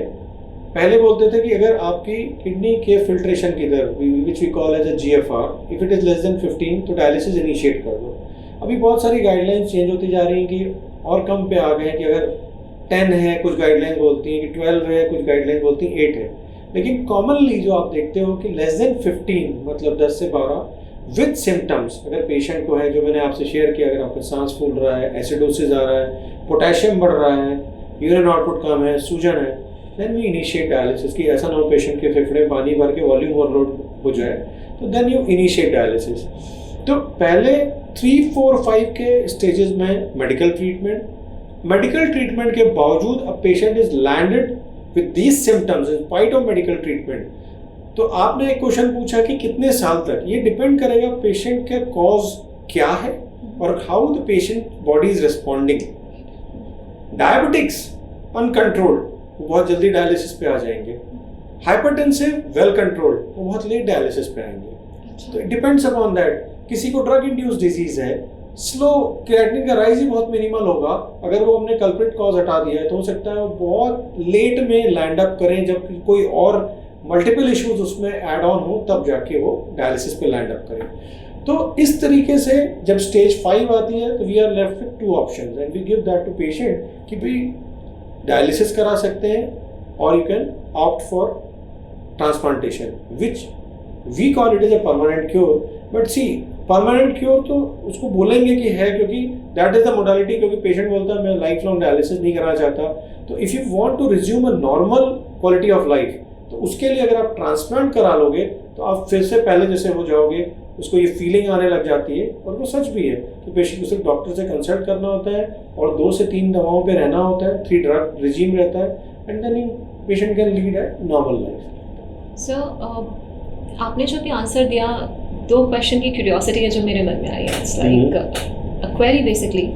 पहले बोलते थे कि अगर आपकी किडनी के फिल्ट्रेशन की दर which we call as a GFR, if it is less than 15 तो डायलिसिस इनिशिएट कर दो। अभी बहुत सारी गाइडलाइंस चेंज होती जा रही हैं कि और कम पे आ गए हैं कि अगर 10 है कुछ गाइडलाइंस बोलती हैं, कि 12 है कुछ गाइडलाइंस बोलती हैं 8 है। लेकिन कॉमनली जो आप देखते हो कि लेस देन 15 मतलब 10 से 12 विद सिम्टम्स अगर पेशेंट को है, जो मैंने आपसे शेयर किया, अगर आपका सांस फूल रहा है, एसिडोसिस आ रहा है, पोटेशियम बढ़ रहा है, यूरिन आउटपुट कम है, सूजन है, देन वी इनिशिएट डायलिसिस। कि ऐसा ना हो पेशेंट के फेफड़े पानी भर के वॉल्यूम ओवरलोड हो जाए, तो देन यू इनिशिएट डायलिसिस। तो पहले 3 4 5 के स्टेजेस में मेडिकल ट्रीटमेंट के बावजूद अब patient is landed with these symptoms in spite of medical treatment. तो आपने एक क्वेश्चन पूछा कि कितने साल तक, ये डिपेंड करेगा पेशेंट का कॉज क्या है और how the patient body is responding. Diabetics uncontrolled वो बहुत जल्दी डायलिसिस पे आ जाएंगे, हाइपरटेंसिव वेल कंट्रोल्ड वो बहुत लेट डायलिसिस पे आएंगे। तो इट डिपेंड्स अपॉन दैट। किसी को ड्रग इंड्यूस्ड डिजीज है, स्लो क्रिएटिनिन का राइज ही बहुत मिनिमल होगा, अगर वो हमने कल्प्रिट कॉज हटा दिया है तो हो सकता है वो बहुत लेट में लैंड अप करें, जब कोई और मल्टीपल इश्यूज उसमें ऐड ऑन हो तब जाके वो डायलिसिस पे लैंड अप करें। तो इस तरीके से जब स्टेज 5 आती है तो we are left with 2 options and we give that to patient कि भाई डायलिसिस करा सकते हैं और you can opt for transplantation, which we call it is a permanent cure. But see permanent cure तो उसको बोलेंगे कि है, क्योंकि दैट इज द मोडालिटी, क्योंकि पेशेंट बोलता है मैं लाइफ लॉन्ग डायलिसिस नहीं कराना चाहता। तो if you want to resume a normal quality of life, तो उसके लिए अगर आप ट्रांसप्लांट करा लोगे तो आप फिर से पहले जैसे हो जाओगे, उसको ये फीलिंग आने लग जाती है। और वो सच भी है कि पेशेंट को सिर्फ डॉक्टर से कंसल्ट करना होता है और 2 से 3 दवाओं पे रहना होता है, 3 ड्रग रिजीम रहता है, and then patient can lead a normal life. Sir आपने जो भी आंसर दिया, 2 क्वेश्चन की क्यूरियोसिटी है जो मेरे मन में आई है। It's like a query basically.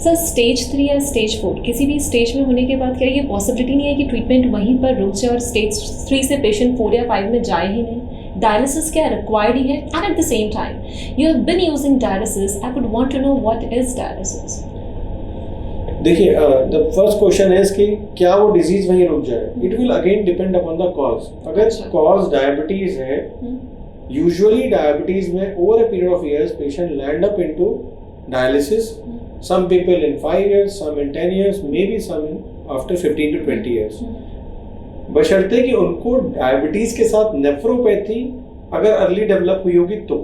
Sir stage 3 या स्टेज 4 किसी भी स्टेज में होने के बाद क्या ये पॉसिबिलिटी नहीं है कि ट्रीटमेंट वहीं पर रुक जाए और स्टेज 3 से पेशेंट 4 या 5 में जाए ही नहीं? डायलिसिस क्या रिक्वायर्ड ही है? And at the same time you have been using dialysis, I would want to know what is dialysis. देखिए, द फर्स्ट क्वेश्चन है कि क्या वो डिजीज वहीं रुक जाए? It will again depend upon the cause. अगर कॉज डायबिटीज है, यूजुअली डायबिटीज में over a period of years patient land up into dialysis. Some people in 5 years, some in 10 years, maybe some in after 15 to 20 years. बशर्ते कि उनको diabetes के साथ nephropathy अगर early develop हुई होगी तो।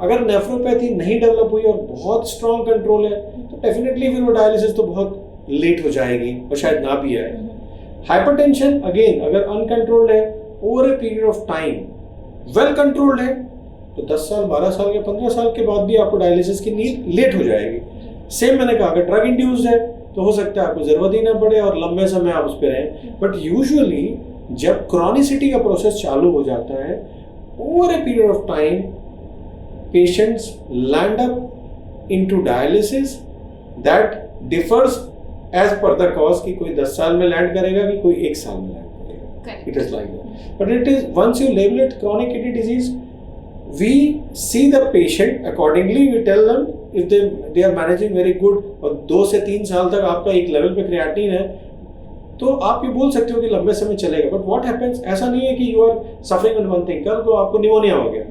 अगर नेफ्रोपैथी नहीं डेवलप हुई और बहुत स्ट्रॉन्ग कंट्रोल है तो डेफिनेटली फिर वो डायलिसिस तो बहुत लेट हो जाएगी और शायद ना भी आए। हाइपरटेंशन अगेन अगर अनकंट्रोल्ड है over a period of time, well controlled है तो 10 साल 12 साल या 15 साल के बाद भी आपको डायलिसिस की नीड लेट हो जाएगी। सेम मैंने कहा, अगर ड्रग इंड्यूस्ड है तो हो सकता है आपको जरूरत ही ना पड़े और लंबे समय आप उस पर रहें। बट यूजुअली जब क्रॉनिसिटी का प्रोसेस चालू हो जाता है, over a period of time patients land up into dialysis that differs as per the cause, कि कोई 10 साल में लैंड करेगा कि कोई 1 साल में लैंड करेगा। It is like that. But it is once you label it chronic kidney disease, we see the patient accordingly, we tell them if they are managing very good और 2 से 3 साल तक आपका एक लेवल पे क्रिएटिनिन है तो आप ये बोल सकते हो कि लंबे समय चलेगा। बट व्हाट हैपेंस, ऐसा नहीं है कि you are suffering with one thing, कल को आपको निमोनिया हो गया,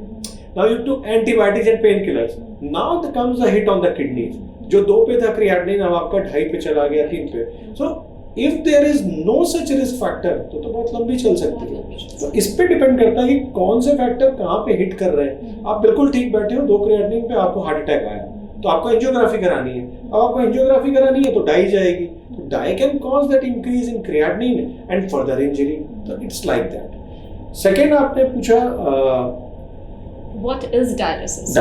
now you took antibiotics and pain killers, now the comes a hit on the kidneys. जो 2 पे था क्रिएटिनिन अब आपका 2.5 पे चला गया, 3 पे। So if there is no such risk factor तो बहुत लंबी चल सकती है। तो इस पे डिपेंड करता है कि कौन से फैक्टर कहाँ पे हिट कर रहे हैं। आप बिल्कुल ठीक बैठे हो, 2 क्रिएटिनिन पे आपको हार्ट अटैक आया तो आपको एंजियोग्राफी करानी है। अब आपको एंजियोग्राफी करानी है तो डाई जाएगी, तो dye can cause that increase in creatinine and further injury. तो इट्स लाइक दैट। सेकेंड आपने पूछा what is dialysis?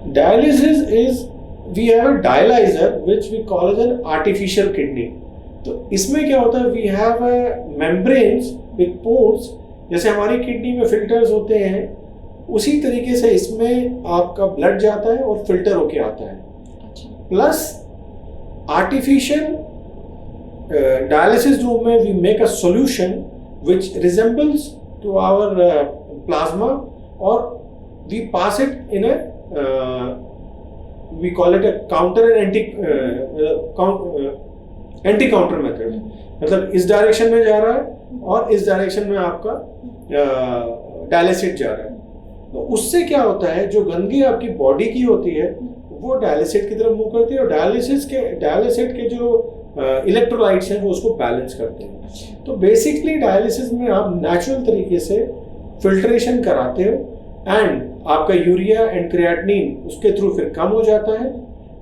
Dialysis is we have a dialyzer which we call as an artificial kidney। तो इसमें क्या होता है, we have a membranes with pores, जैसे हमारी किडनी में फिल्टर्स होते हैं उसी तरीके से इसमें आपका ब्लड जाता है और फिल्टर होके आता है। प्लस आर्टिफिशियल डायलिसिस रूम में we make a solution which resembles to our plasma और we pass it in a we call it a counter and anti counter method। मतलब इस डायरेक्शन में जा रहा है और इस डायरेक्शन में आपका डायलिसिट जा रहा है। तो उससे क्या होता है, जो गंदगी आपकी बॉडी की होती है वो डायलिसिट की तरफ मूव करती है और डायलिसिट के जो इलेक्ट्रोलाइट्स हैं वो उसको बैलेंस करते हैं। तो बेसिकली डायलिसिस में आप नेचुरल तरीके से फिल्ट्रेशन कराते हो एंड आपका यूरिया एंड क्रिएटिनिन उसके थ्रू फिर कम हो जाता है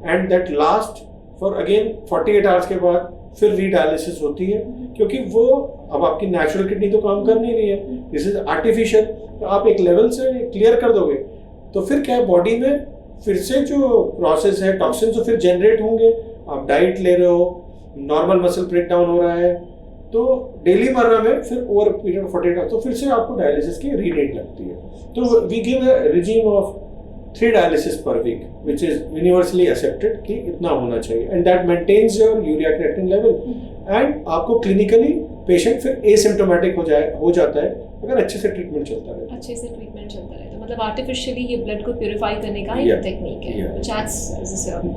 and that last for again 48 hours के बाद फिर रीडायलिसिस होती है, क्योंकि वो अब आपकी नेचुरल किडनी तो काम कर नहीं रही है, दिस इज आर्टिफिशियल। तो आप एक लेवल से क्लियर कर दोगे तो फिर क्या है, बॉडी में फिर से जो प्रोसेस है टॉक्सिन तो फिर जनरेट होंगे। आप डाइट ले रहे हो, नॉर्मल मसल ब्रेक डाउन हो रहा है, तो डेली मर्रा में फिर ओवर पीरियड 48 आवर्स तो फिर से आपको डायलिसिस की रीडेट लगती है। तो we give a regime of 3 dialysis per week which is universally accepted कि इतना होना चाहिए and that maintains your urea creatinine level and आपको क्लिनिकली पेशेंट फिर एसिम्प्टोमेटिक हो जाता है अगर अच्छे से ट्रीटमेंट चलता रहे। अच्छे से ट्रीटमेंट चलता रहे तो मतलब आर्टिफिशियली ये ब्लड को प्यूरिफाई करने का एक टेक्निक है।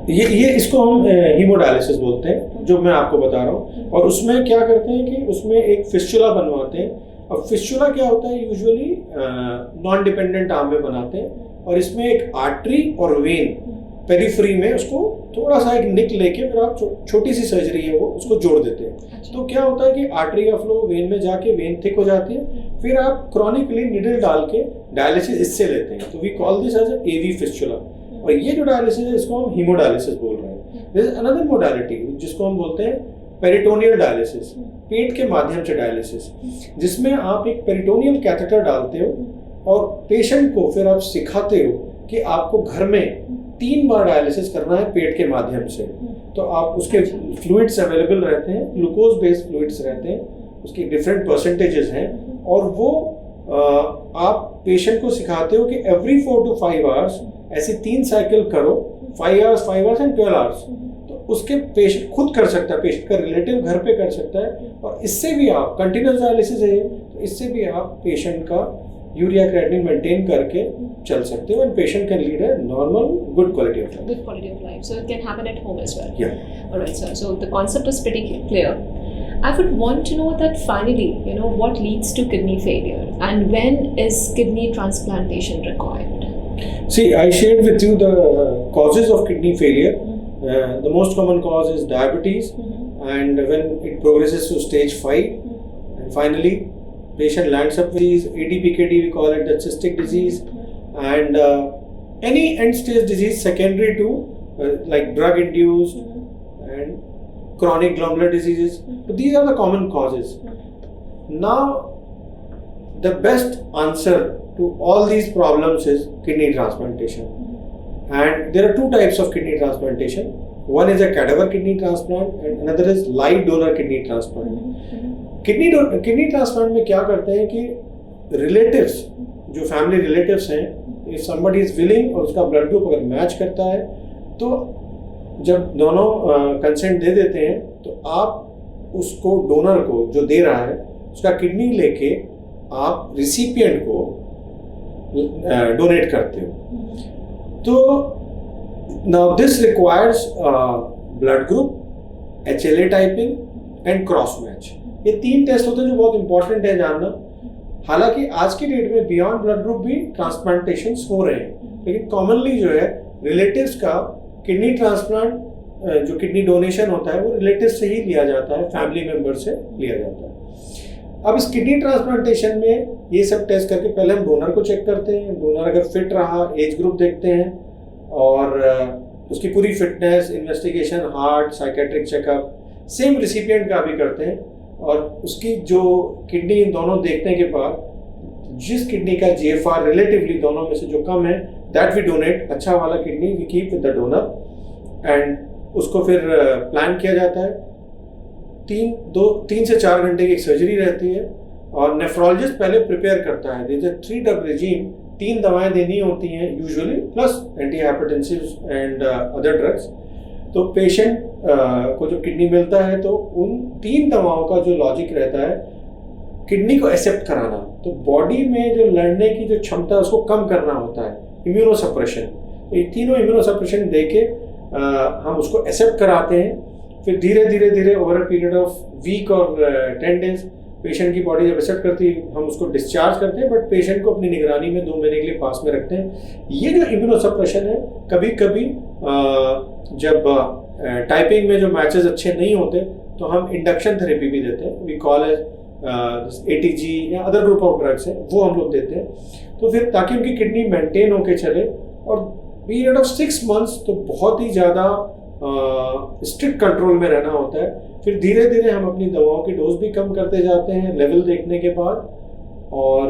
ये इसको हम हीमोडायलिसिस बोलते हैं, जो मैं आपको बता रहा हूँ। और उसमें क्या करते हैं कि उसमें एक फिस्चुला बनवाते हैं। अब फिस्चुला क्या होता है, यूजुअली नॉन डिपेंडेंट आर्म में बनाते हैं और इसमें एक आर्टरी और वेन पेरिफेरी में उसको थोड़ा सा एक निक लेके फिर आप छोटी सी सर्जरी है वो उसको जोड़ देते हैं। तो क्या होता है कि आर्टरी का फ्लो वेन में जाके वेन थिक हो जाती है, फिर आप क्रॉनिकली निडल डाल के डायलिसिस इससे लेते हैं, तो we call this as AV fistula. और ये जो डायलिसिस है इसको हम हीमोडायलिसिस बोल रहे हैं। दिस इज अनदर मोडालिटी जिसको हम बोलते हैं पेरिटोनियल डायलिसिस, पेट के माध्यम से डायलिसिस, जिसमें आप एक पेरिटोनियल कैथेटर डालते हो और पेशेंट को फिर आप सिखाते हो कि आपको घर में 3 बार डायलिसिस करना है पेट के माध्यम से। तो आप उसके फ्लूइड्स अवेलेबल रहते हैं, ग्लूकोज बेस्ड फ्लूइड्स रहते हैं, उसकी डिफरेंट परसेंटेजेस हैं, और वो आप पेशेंट को सिखाते हो कि एवरी 4 to 5 आवर्स ऐसे 3 साइकिल करो, 5 आवर्स एंड 12 आवर्स। तो उसके पेशेंट खुद कर सकता है, पेशेंट का रिलेटिव घर पे कर सकता है, और इससे भी आप कंटिन्यूस डायलिसिस है तो इससे भी आप पेशेंट का यूरिया क्रिएटिनिन मेंटेन करके चल सकते हो, and patient can lead a normal good quality of life. Good quality of life. So it can happen at home as well. Yeah. All right, sir. So the concept is pretty clear. I would want to know that finally, what leads to kidney failure, and when is kidney transplantation required? See, I shared with you the causes of kidney failure. The most common cause is diabetes, and when it progresses to stage 5, and finally patient lands up with these ADPKD, we call it the cystic disease, and any end stage disease secondary to like drug induced and chronic glomerular diseases. So these are the common causes. Now the best answer to all these problems is kidney transplantation, and there are 2 types of kidney transplantation. One is a cadaver kidney transplant and another is live donor kidney transplant. Kidney transplant में क्या करते हैं कि relatives, जो family relatives हैं, if somebody is willing और उसका blood group अगर मैच करता है, तो जब दोनों कंसेंट दे देते हैं तो आप उसको डोनर को जो दे रहा है उसका किडनी लेके आप रिसिपिएंट को डोनेट करते हो। तो now this requires blood group, HLA typing and cross match. ये 3 टेस्ट होते हैं जो बहुत इंपॉर्टेंट है जानना। हालांकि आज की डेट में बियॉन्ड ब्लड ग्रुप भी ट्रांसप्लांटेशन हो रहे हैं, लेकिन कॉमनली जो है रिलेटिव्स का किडनी ट्रांसप्लांट, जो किडनी डोनेशन होता है वो रिलेटिव से ही लिया जाता है, फैमिली मेंबर से लिया जाता है। अब इस किडनी ट्रांसप्लांटेशन में ये सब टेस्ट करके पहले हम डोनर को चेक करते हैं। डोनर अगर फिट रहा, एज ग्रुप देखते हैं और उसकी पूरी fitness, investigation, heart, psychiatric checkup, same recipient का भी करते हैं, और उसकी जो किडनी दोनों देखने के बाद जिस किडनी का GFR रिलेटिवली दोनों में से जो कम है, दैट वी डोनेट, अच्छा वाला kidney we keep with the donor, and उसको फिर प्लान किया जाता है। 3 से 4 घंटे की एक सर्जरी रहती है, और नेफ्रोलॉजिस्ट पहले प्रिपेयर करता है। दिस 3 ड्रग रेजिम, 3 दवाएं देनी होती हैं usually, plus anti hypertensives and other drugs. तो पेशेंट को जो किडनी मिलता है तो उन 3 दवाओं का जो लॉजिक रहता है, किडनी को एक्सेप्ट कराना, तो बॉडी में जो लड़ने की जो क्षमता है उसको कम करना होता है, इम्यूनोसप्रेशन। तो ये तीनों इम्यूनोसप्रेशन देके हम उसको एक्सेप्ट कराते हैं। फिर धीरे धीरे over a period of week और 10 डेज पेशेंट की बॉडी जब एक्सेप्ट करती है हम उसको डिस्चार्ज करते हैं, बट पेशेंट को अपनी निगरानी में 2 महीने के लिए पास में रखते हैं। ये जो इम्यूनोसप्रेशन है, कभी कभी जब टाइपिंग में जो मैचेस अच्छे नहीं होते तो हम इंडक्शन थेरेपी भी देते हैं, वी कॉल एज ATG या अदर ग्रुप ऑफ ड्रग्स हैं, वो हम लोग देते हैं। तो फिर ताकि उनकी किडनी मेंटेन होके चले, और पीरियड ऑफ 6 मंथ्स तो बहुत ही ज़्यादा स्ट्रिक्ट कंट्रोल में रहना होता है। फिर धीरे धीरे हम अपनी दवाओं की डोज भी कम करते जाते हैं लेवल देखने के बाद, और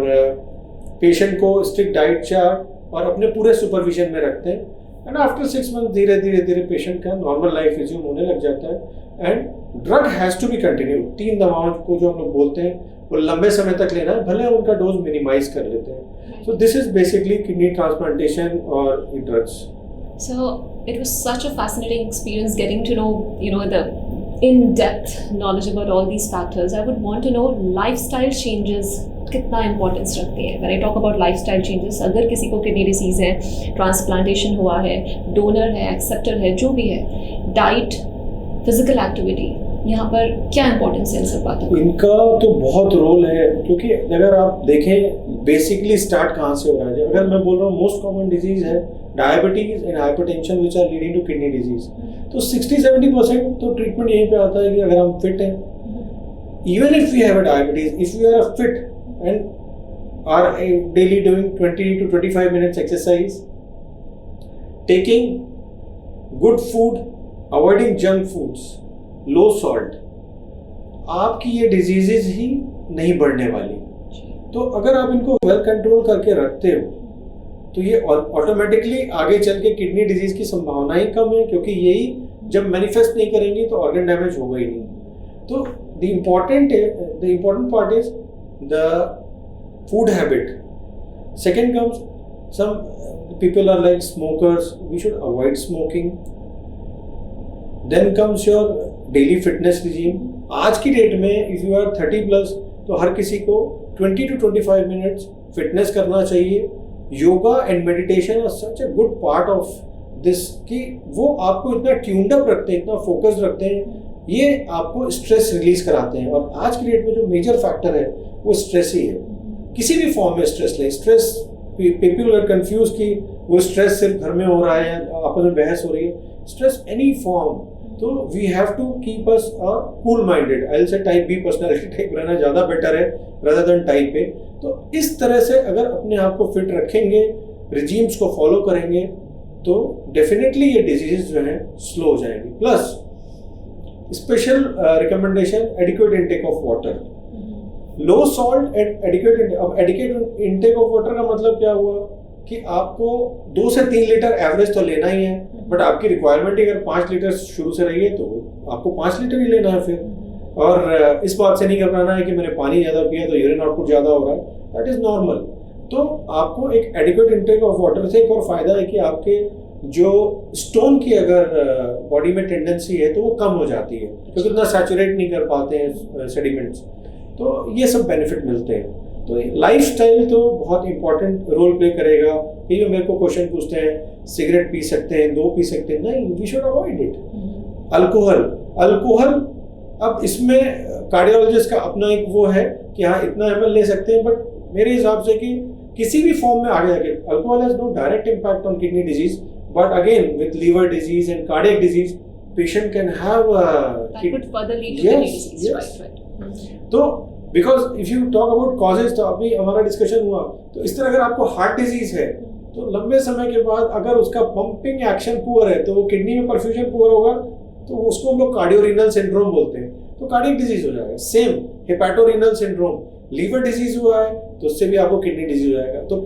पेशेंट को स्ट्रिक्ट डाइट चार्ट और अपने पूरे सुपरविजन में रखते हैं, एंड आफ्टर 6 मंथ धीरे धीरे पेशेंट का नॉर्मल लाइफ रिज्यूम होने लग जाता है। And drug has to be continue. 3 दवाओं को जो हम लोग बोलते हैं वो लंबे समय तक लेना है, भले उनका डोज मिनिमाइज कर लेते हैं। So this is basically kidney transplantation और drugs. So it was such a fascinating experience getting to know, the in-depth knowledge about all these factors. I would want to know lifestyle changes कितना importance रखती है। When I talk about lifestyle changes, अगर किसी को kidney disease है, transplantation हुआ है, donor है, एक्सेप्टर है, जो भी है, डाइट, फिजिकल एक्टिविटी, यहाँ पर क्या इम्पोर्टेंस है इन सब बातों का? इनका तो बहुत रोल है, क्योंकि अगर आप देखें बेसिकली स्टार्ट कहाँ से हो रहा है। अगर मैं बोल रहा हूँ मोस्ट कॉमन डिजीज है diabetes and hypertension which are leading to kidney disease, तो 60-70% तो ट्रीटमेंट यहीं पे आता है कि अगर हम फिट हैं, even if we have a diabetes, if we are fit and are daily doing 20 to 25 minutes exercise, taking good food, avoiding junk foods, low salt, आपकी ये डिजीजेज ही नहीं बढ़ने वाली। तो अगर आप इनको वेल कंट्रोल करके रखते हो तो ये ऑटोमेटिकली आगे चल के किडनी डिजीज की संभावना ही कम है, क्योंकि यही जब मैनिफेस्ट नहीं करेंगी तो ऑर्गन डैमेज होगा ही नहीं। तो the important part is the food habit. Second comes some people are like smokers, we should avoid smoking. Then comes your daily fitness regime. आज की डेट में इफ यू आर 30+ तो हर किसी को 20 to 25 मिनट्स फिटनेस करना चाहिए। Yoga and meditation are such a good part of this कि वो आपको इतना ट्यून्ड अप रखते हैं, इतना फोकस रखते हैं, ये आपको स्ट्रेस रिलीज कराते हैं। और आज की डेट में जो मेजर फैक्टर है वो स्ट्रेस ही है। किसी भी फॉर्म में स्ट्रेस ले, स्ट्रेस पीपल आर कंफ्यूज कि वो स्ट्रेस सिर्फ घर में हो रहा है, आपस में बहस हो रही है, स्ट्रेस एनी फॉर्म। तो we have to keep us cool minded. I will say type B personality type रहना ज़्यादा बेटर है rather than टाइप ए। तो इस तरह से अगर अपने आप को फिट रखेंगे, रिजीम्स को फॉलो करेंगे, तो डेफिनेटली ये डिजीजेस जो हैं स्लो हो जाएंगी। Plus special recommendation, adequate intake of water, low salt and adequate intake of water का मतलब क्या हुआ कि आपको 2 से 3 लीटर एवरेज तो लेना ही है, बट आपकी रिक्वायरमेंट अगर 5 लीटर शुरू से रही है तो आपको 5 लीटर ही लेना है फिर। और इस बात से नहीं घबराना है कि मैंने पानी ज़्यादा पिया तो यूरिन आउटपुट ज़्यादा हो रहा है, दैट इज़ नॉर्मल। तो आपको एक एडिक्वेट इंटेक ऑफ वाटर से एक और फायदा है कि आपके जो स्टोन की अगर बॉडी में टेंडेंसी है तो वो कम हो जाती है, क्योंकि इतना सैचुरेट नहीं कर पाते हैं सेडिमेंट्स। तो ये सब बेनिफिट मिलते हैं। तो लाइफस्टाइल तो बहुत इंपॉर्टेंट रोल प्ले करेगा। ये जो मेरे को क्वेश्चन पूछते हैं सिगरेट पी सकते हैं, 2 पी सकते हैं, नहीं, we should avoid it. Alcohol अब इसमें कार्डियोलॉजिस्ट का अपना एक वो है कि हाँ इतना ml ले सकते हैं, बट मेरे हिसाब से कि किसी भी फॉर्म में आगे जाके alcohol has no direct impact on kidney disease, but again with liver disease and cardiac disease patient can have that could further lead to kidney disease, right. तो because if you talk about causes, तो अभी हमारा discussion हुआ, तो इस तरह अगर आपको हार्ट डिजीज है तो लंबे समय के बाद अगर उसका पंपिंग एक्शन पुअर है तो वो किडनी में परफ्यूजन पुअर होगा, तो उसको हम लोग कार्डियोरीनल सिंड्रोम बोलते हैं, तो कार्डियक डिजीज हो जाएगा। सेम हेपेटोरीनल सिंड्रोम, लीवर डिजीज हुआ है तो उससे भी आपको किडनी डिजीज हो जाएगा। तो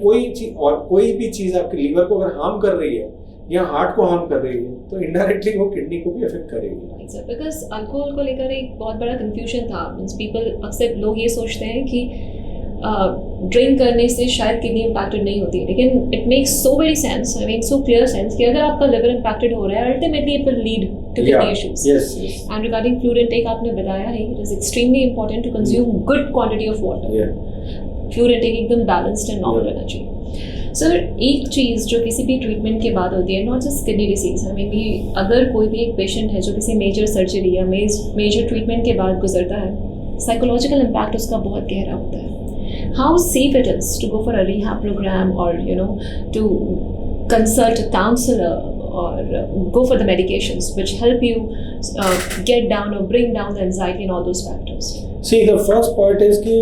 कोई भी चीज आपके लीवर को अगर हार्म कर रही है या हार्ट को हार्म कर रही है तो इनडायरेक्टली वो किडनी को भी अफेक्ट करेगी। बिकॉज अल्कोहल को लेकर एक बहुत बड़ा कंफ्यूजन था। मींस पीपल अक्सर लोग ये सोचते हैं कि ड्रिंक करने से शायद किडनी इम्पैक्टेड नहीं होती, लेकिन it makes so very sense, I mean so clear sense कि अगर आपका लिवर इम्पैक्टेड हो रहा है ultimately it will lead to kidney issues. And regarding fluid intake आपने बताया है, it is extremely important to consume good quantity of water. Fluid intake एकदम बैलेंस्ड एंड नॉर्मल रहना चाहिए। सर एक चीज़ जो किसी भी ट्रीटमेंट के बाद होती है, not just kidney disease, I mean अगर कोई भी एक पेशेंट है जो किसी मेजर सर्जरी या मेजर ट्रीटमेंट के बाद गुजरता है, साइकोलॉजिकल इम्पैक्ट उसका बहुत गहरा होता है। How safe it is to go for a rehab programme और to consult a counsellor or go for the medications which help you get down or bring down the anxiety and all those factors? See, the first part is कि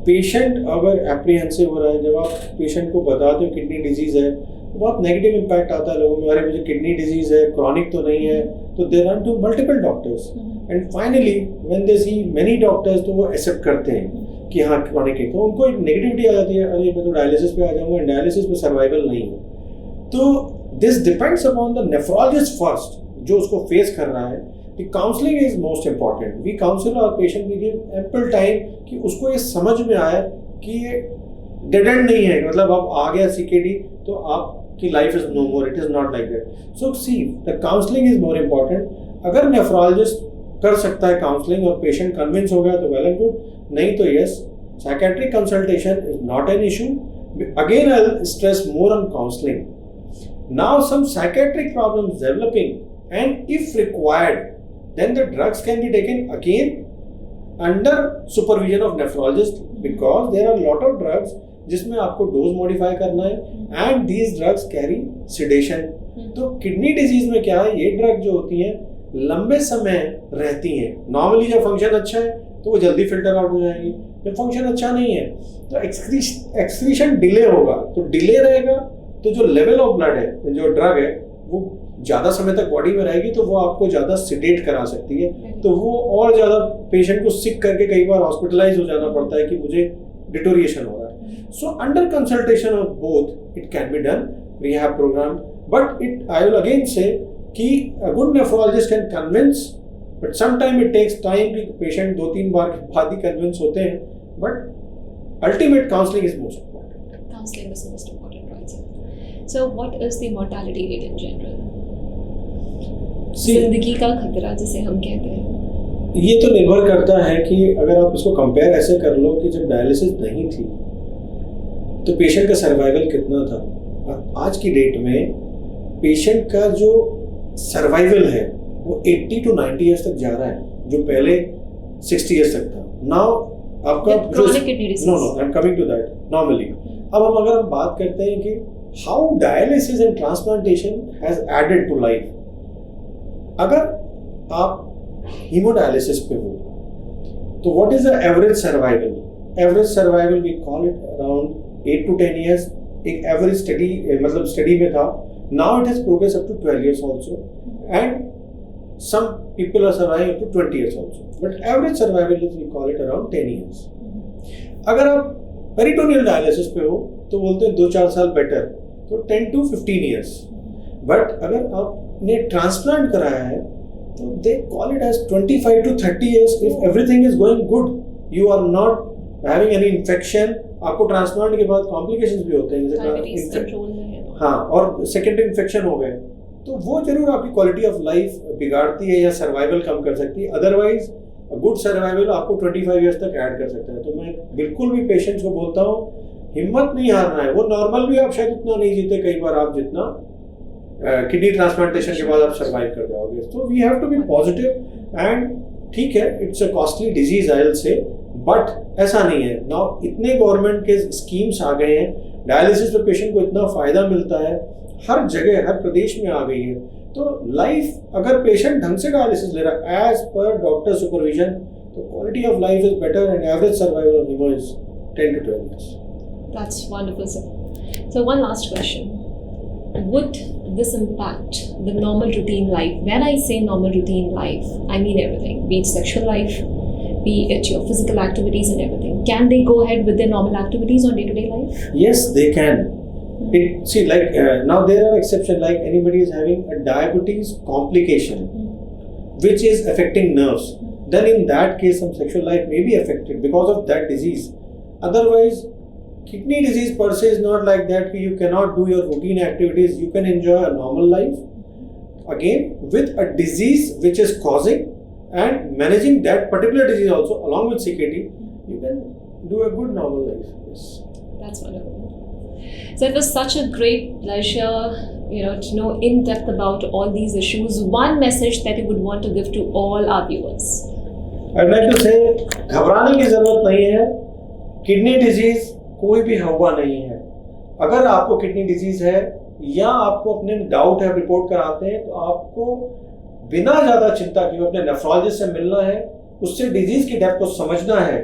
patient अगर apprehensive हो रहा है, जब आप patient को बताते हो किडनी डिजीज है तो बहुत नेगेटिव इम्पैक्ट आता है लोगों में, अरे मुझे किडनी डिजीज है, क्रॉनिक तो नहीं है, तो they run to multiple doctors and finally when they see many doctors तो वो एक्सेप्ट करते हैं कि हाँ क्रॉनिक है, तो उनको एक नेगेटिविटी आ जाती है, अरे मैं तो डायलिसिस पे आ जाऊँगा, डायलिसिस पे सर्वाइवल नहीं है। तो this depends upon the nephrologist first जो उसको फेस कर रहा है। The counseling is most important. We counsel our patient, we give ample time कि उसको ये समझ में आए कि ये डेड एंड नहीं है, मतलब अब आ गया CKD तो आपकी life is no more, it is not like that. So see the counselling is more important. अगर नेफ्रोलॉजिस्ट कर सकता है काउंसलिंग और पेशेंट कन्विंस हो गया तो वेल एंड गुड, नहीं तो yes, psychiatric consultation is not an issue. Again I will stress more on counselling. Now some psychiatric problems developing and if required then the drugs can be taken again under supervision of nephrologist, because there are a lot of drugs जिसमें आपको dose modify करना है and these drugs carry sedation. तो kidney disease में क्या है, ये drug जो होती हैं लंबे समय रहती हैं। नॉर्मली जब फंक्शन अच्छा है तो वो जल्दी फिल्टर आउट हो जाएंगी, जब फंक्शन अच्छा नहीं है तो एक्सक्रीशन डिले होगा, तो डिले रहेगा तो जो लेवल ऑफ ब्लड है, जो ड्रग है, वो ज़्यादा समय तक बॉडी में रहेगी तो वो आपको ज़्यादा सिडेट करा सकती है, तो वो और ज़्यादा पेशेंट को सिक करके कई बार हॉस्पिटलाइज हो जाना पड़ता है कि मुझे डिटोरिएशन हो रहा है। So under consultation of both it can be done rehab programme, but it I will again say कि a good nephrologist can convince, but sometime it takes time कि पेशेंट 2-3 बार के बाद ही कन्विंस होते हैं, but ultimate counselling is most important. Counseling is the most important, right, sir? So, what is the mortality rate in general? जिंदगी का खतरा जिसे हम कहते हैं, ये तो निर्भर करता है कि अगर आप इसको कंपेयर ऐसे कर लो कि जब डायलिसिस नहीं थी तो पेशेंट का सर्वाइवल कितना था, और आज की डेट में पेशेंट का जो सर्वाइवल है वो 80 to 90 ईयर्स तक जा रहा है, जो पहले 60 ईयर्स तक था। नाउ आपका chronic kidney disease. No I am coming to that normally. अब हम अगर बात करते हैं कि how dialysis and transplantation has added to life, अगर आप हीमोडायलिसिस पे हो तो what is the average survival? Average survival we call it around 8 to 10 years, एक एवरेज स्टडी मतलब स्टडी में था। Now it has progress up to 12 years also, and some people are surviving up to 20 years also, but average survival is we call it around 10 years. अगर आप peritoneal dialysis पे हो तो बोलते हैं 2-4 साल बेटर, तो 10 to 15 years, बट अगर आपने ट्रांसप्लांट कराया है तो they call it as 25 to 30 years if everything is going good, you are not having any infection। आपको ट्रांसप्लांट के बाद कॉम्प्लिकेशंस भी होते हैं, जैसे हाँ, और सेकेंडरी इन्फेक्शन हो गए, तो वो जरूर आपकी क्वालिटी ऑफ लाइफ बिगाड़ती है या सर्वाइवल कम कर सकती है। अदरवाइज गुड सर्वाइवल आपको 25 ईयर्स तक ऐड कर सकता है। तो मैं बिल्कुल भी पेशेंट्स को बोलता हूँ हिम्मत नहीं हारना है। वो नॉर्मल भी आप शायद उतना नहीं जीते कई बार आप जितना किडनी ट्रांसप्लांटेशन के बाद आप सर्वाइव कर जाओगे। तो we have to be positive, and ठीक है it's a costly disease I will say, but ऐसा नहीं है। नाउ इतने गवर्नमेंट के स्कीम्स आ गए हैं, डायलिसिस पे पेशेंट को इतना फायदा मिलता है, हर जगह हर प्रदेश में आ गई है। तो लाइफ अगर पेशेंट ढंग से डायलिसिस ले रहा है एज पर डॉक्टर सुपरविजन, तो quality of life is better, and average survival of haemo is 10 to 12 years. That's wonderful, sir. So one last question. Would this impact the normal routine life? When I say normal routine life, I mean everything, be it sexual life, be it your physical activities and everything. Can they go ahead with their normal activities on day-to-day life? Yes, they can. See, like now there are exceptions, like anybody is having a diabetes complication which is affecting nerves, then in that case some sexual life may be affected because of that disease. Otherwise kidney disease per se is not like that, you cannot do your routine activities, you can enjoy a normal life again with a disease which is causing, and managing that particular disease also along with CKD, you can do a good normal life. Yes, that's wonderful. So it was such a great pleasure, to know in depth about all these issues. One message that you would want to give to all our viewers. I'd like to say, घबराने की जरूरत नहीं है। Kidney disease कोई भी हवा नहीं है। अगर आपको किडनी डिजीज है या आपको अपने डाउट है रिपोर्ट कराते हैं, तो आपको बिना ज्यादा चिंता किए अपने नेफ्रोलॉजिस्ट से मिलना है, उससे डिजीज की डेप्थ को समझना है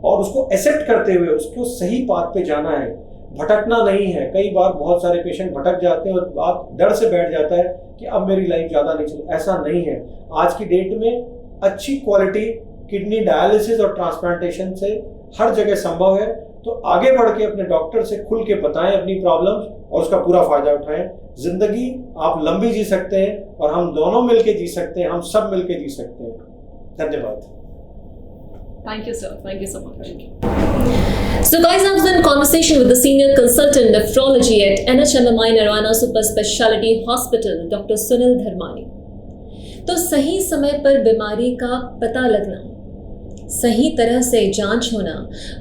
और उसको एक्सेप्ट करते हुए उसको सही पाथ पे जाना है, भटकना नहीं है। कई बार बहुत सारे पेशेंट भटक जाते हैं और आप डर से बैठ जाता है कि अब मेरी लाइफ ज़्यादा नहीं चली। ऐसा नहीं है। आज की डेट में अच्छी क्वालिटी किडनी डायलिसिस और ट्रांसप्लांटेशन से हर जगह संभव है। तो आगे बढ़ के अपने डॉक्टर से खुल के बताएं अपनी प्रॉब्लम्स और उसका पूरा फायदा उठाएं। जिंदगी आप लंबी जी सकते हैं और हम दोनों मिलके जी सकते हैं, हम सब मिलके जी सकते हैं। धन्यवाद। Thank you, sir. Thank you so much. So, guys, I was in conversation with the senior consultant nephrology at NHMMI Nirvana Super Speciality Hospital, Dr. Sunil Dharmani. तो सही समय पर बीमारी का पता लगना, सही तरह से जांच होना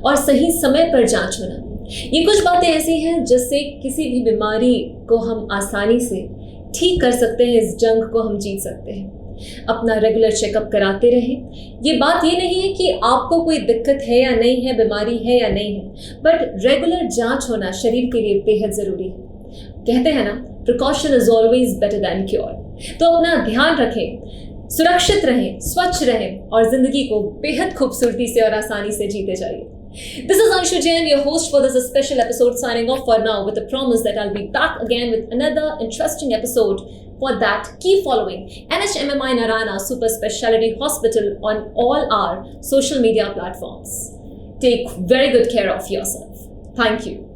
और सही समय पर जांच होना, ये कुछ बातें ऐसी हैं जिससे किसी भी बीमारी को हम आसानी से ठीक कर सकते हैं। इस जंग को हम जीत सकते हैं। अपना रेगुलर चेकअप कराते रहें। ये बात ये नहीं है कि आपको कोई दिक्कत है या नहीं है, बीमारी है या नहीं है, बट रेगुलर जांच होना शरीर के लिए बेहद ज़रूरी है। कहते हैं ना, precaution is always better than cure. तो अपना ध्यान रखें, सुरक्षित रहें, स्वच्छ रहें और ज़िंदगी को बेहद खूबसूरती से और आसानी से जीते जाइए। This is Anshu Jain, your host for this special episode, signing off for now with the promise that I'll be back again with another interesting episode. For that, keep following NHMMI Narayana Super Speciality Hospital on all our social media platforms. Take very good care of yourself. Thank you.